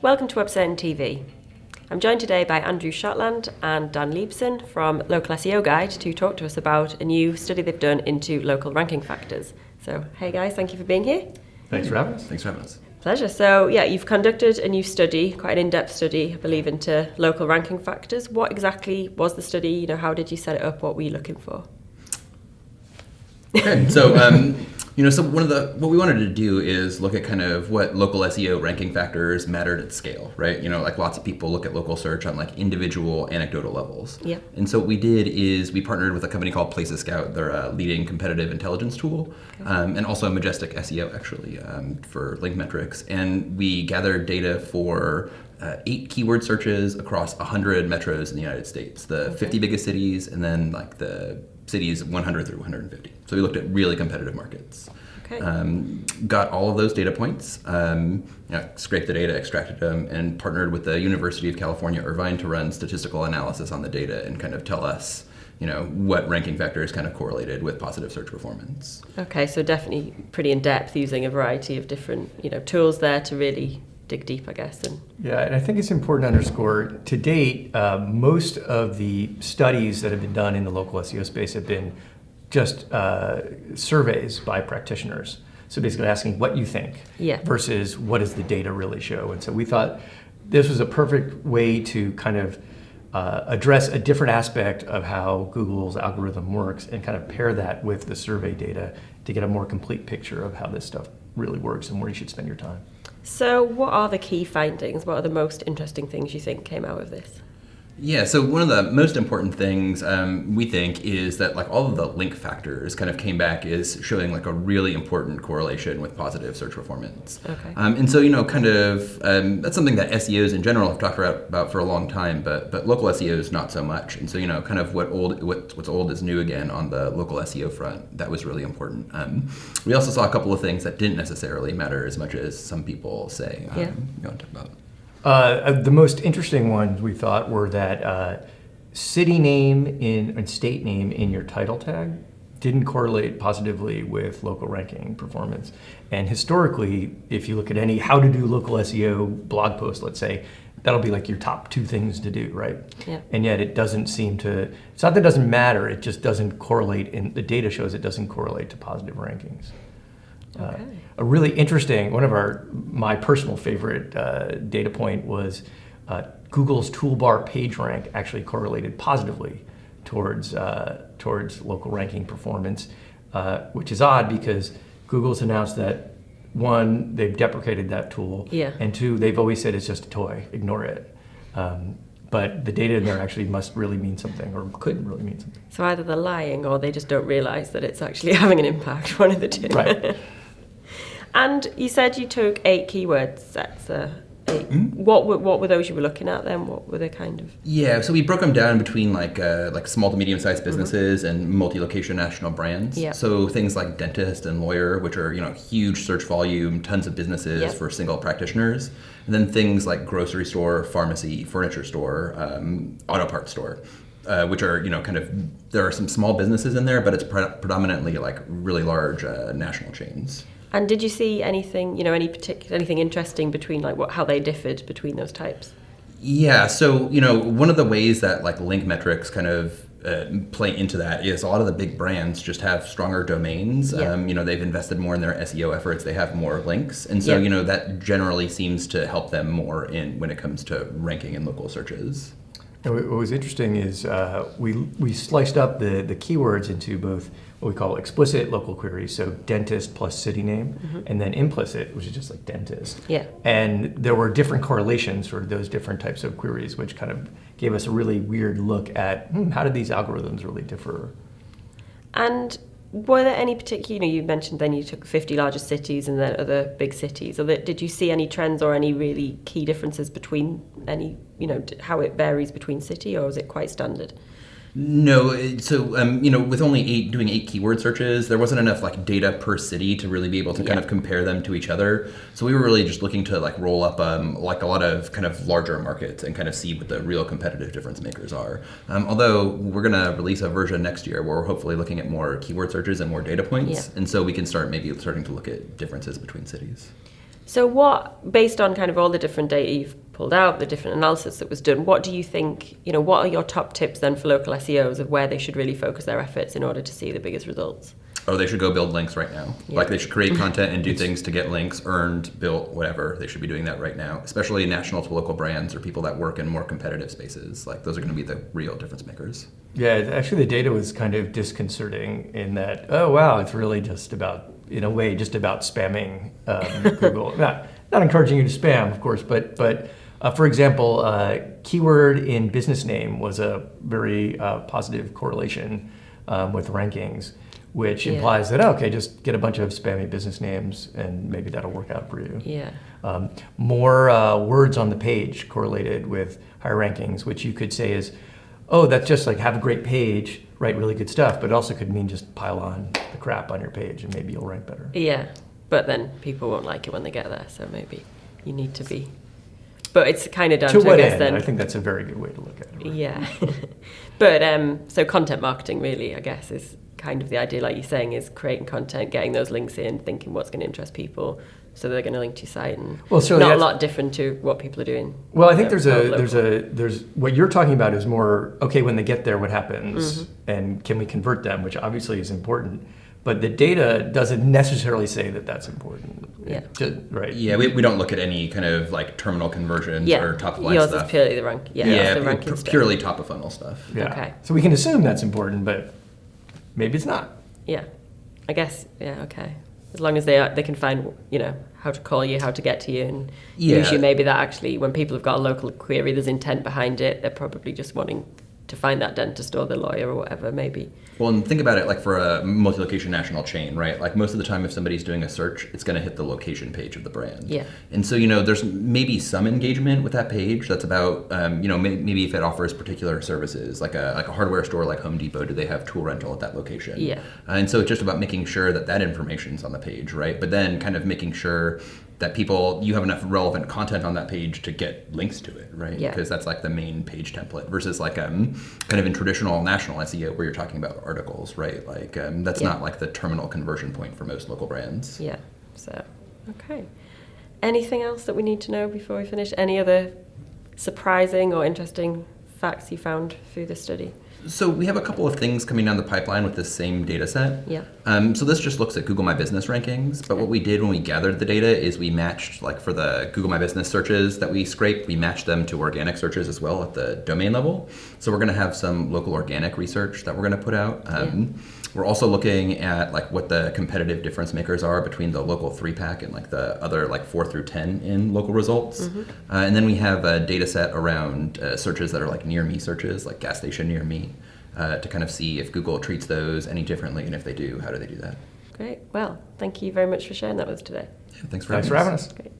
Welcome to Website TV. I'm joined today by Andrew Shotland and Dan Leibson from Local SEO Guide to talk to us about a new study they've done into local ranking factors. So, hey guys, thank you for being here. Thanks for having us. Thanks for having us. Pleasure. So, you've conducted a new study, quite an in-depth study, I believe, into local ranking factors. What exactly was the study? How did you set it up? What were you looking for? Okay, so what we wanted to do is look at kind of what local SEO ranking factors mattered at scale, right? Like lots of people look at local search on like individual anecdotal levels. Yeah. And so what we did is we partnered with a company called Places Scout. They're a leading competitive intelligence tool, and also Majestic SEO actually for link metrics. And we gathered data for 8 keyword searches across 100 metros in the United States, the 50 biggest cities, and then like the cities 100 through 150. So we looked at really competitive markets. Okay. Got all of those data points, scraped the data, extracted them, and partnered with the University of California, Irvine to run statistical analysis on the data and kind of tell us, what ranking factors kind of correlated with positive search performance. Okay, so definitely pretty in-depth, using a variety of different, tools there to really dig deep, I guess. Yeah, and I think it's important to underscore, to date, most of the studies that have been done in the local SEO space have been just surveys by practitioners. So basically asking what you think versus what does the data really show. And so we thought this was a perfect way to kind of address a different aspect of how Google's algorithm works and kind of pair that with the survey data to get a more complete picture of how this stuff really works and where you should spend your time. So what are the key findings? What are the most interesting things you think came out of this? Yeah, so one of the most important things we think is that like all of the link factors kind of came back as showing like a really important correlation with positive search performance. Okay. And so that's something that SEOs in general have talked about for a long time, but local SEOs not so much. And so kind of what's old is new again on the local SEO front. That was really important. We also saw a couple of things that didn't necessarily matter as much as some people say. You want to talk about? The most interesting ones we thought were that city name and state name in your title tag didn't correlate positively with local ranking performance. And historically, if you look at any how to do local SEO blog post, let's say, that'll be like your top 2 things to do, right? Yeah. And yet it doesn't seem to, it's not that it doesn't matter, it just doesn't correlate, and the data shows it doesn't correlate to positive rankings. Okay. A really interesting, my personal favorite data point was Google's toolbar page rank actually correlated positively towards local ranking performance, which is odd because Google's announced that 1, they've deprecated that tool, and 2, they've always said it's just a toy, ignore it. But the data in there actually must really mean something, or could really mean something. So either they're lying or they just don't realize that it's actually having an impact, one of the two. Right. And you said you took 8 keyword sets. 8. Mm-hmm. What were those you were looking at then? What were they kind of? Yeah, so we broke them down between like small to medium sized businesses and multi-location national brands. Yeah. So things like dentist and lawyer, which are huge search volume, tons of businesses for single practitioners, and then things like grocery store, pharmacy, furniture store, auto parts store. Which are, there are some small businesses in there, but it's predominantly like really large national chains. And did you see anything, anything interesting between how they differed between those types? Yeah, so, one of the ways that like link metrics kind of play into that is a lot of the big brands just have stronger domains. Yeah. They've invested more in their SEO efforts. They have more links. And so, that generally seems to help them more when it comes to ranking in local searches. And what was interesting is we sliced up the keywords into both what we call explicit local queries, so dentist plus city name, and then implicit, which is just like dentist. Yeah. And there were different correlations for those different types of queries, which kind of gave us a really weird look at how did these algorithms really differ. And were there any particular, you mentioned then you took 50 largest cities and then other big cities. Did you see any trends or any really key differences between any, how it varies between city, or was it quite standard? No, so with only doing 8 keyword searches, there wasn't enough like data per city to really be able to kind of compare them to each other. So we were really just looking to like roll up like a lot of kind of larger markets and kind of see what the real competitive difference makers are. Although we're going to release a version next year where we're hopefully looking at more keyword searches and more data points, and so we can starting to look at differences between cities. So what, based on kind of all the different data you've pulled out, the different analysis that was done, what do you think, what are your top tips then for local SEOs of where they should really focus their efforts in order to see the biggest results? Oh, they should go build links right now. Yeah. Like they should create content and do things to get links earned, built, whatever. They should be doing that right now, especially national to local brands or people that work in more competitive spaces. Like those are going to be the real difference makers. Yeah, actually the data was kind of disconcerting in that, oh wow, it's really just about, in a way, just about spamming Google. Not encouraging you to spam, of course, but for example, keyword in business name was a very positive correlation with rankings, which implies that, okay, just get a bunch of spammy business names and maybe that'll work out for you. Yeah. More words on the page correlated with higher rankings, which you could say is, oh, that's just like have a great page, write really good stuff, but it also could mean just pile on the crap on your page and maybe you'll rank better. Yeah, but then people won't like it when they get there, so maybe you need to be... But it's kind of down to, what I guess, end? then... I think that's a very good way to look at it. Right? Yeah. But, so content marketing really, I guess, is kind of the idea, like you're saying, is creating content, getting those links in, thinking what's going to interest people, so they're going to link to your site, and not a lot different to what people are doing. Well, I think there's what you're talking about is more, okay, when they get there, what happens, and can we convert them, which obviously is important. But the data doesn't necessarily say that that's important. Yeah. Right. Yeah, we don't look at any kind of like terminal conversions or top of line yours stuff. Is purely the rank. Yeah, the ranking stuff. Purely top of funnel stuff. Yeah. Okay. So we can assume that's important, but maybe it's not. Yeah, I guess. Yeah. Okay. As long as they can find how to call you, how to get to you, and usually maybe that actually when people have got a local query, there's intent behind it. They're probably just wanting to find that dentist or the lawyer or whatever, maybe. Well, and think about it like for a multi-location national chain, right? Like most of the time if somebody's doing a search, it's going to hit the location page of the brand. Yeah. And so, there's maybe some engagement with that page that's about, maybe if it offers particular services, like a hardware store like Home Depot, do they have tool rental at that location? Yeah. And so it's just about making sure that information's on the page, right? But then kind of making sure that you have enough relevant content on that page to get links to it, right? Yeah. Because that's like the main page template versus like kind of in traditional national SEO where you're talking about articles, right? Like that's not like the terminal conversion point for most local brands. Yeah. So, okay. Anything else that we need to know before we finish? Any other surprising or interesting facts you found through the study? So we have a couple of things coming down the pipeline with this same data set. Yeah. So this just looks at Google My Business rankings, but what we did when we gathered the data is we matched, like for the Google My Business searches that we scraped, we matched them to organic searches as well at the domain level. So we're going to have some local organic research that we're going to put out. We're also looking at like what the competitive difference makers are between the local 3-pack and like the other like 4 through 10 in local results. And then we have a data set around searches that are like near me searches, like gas station near me, to kind of see if Google treats those any differently, and if they do, how do they do that? Great. Well, thank you very much for sharing that with us today. Yeah, thanks for having us. Great.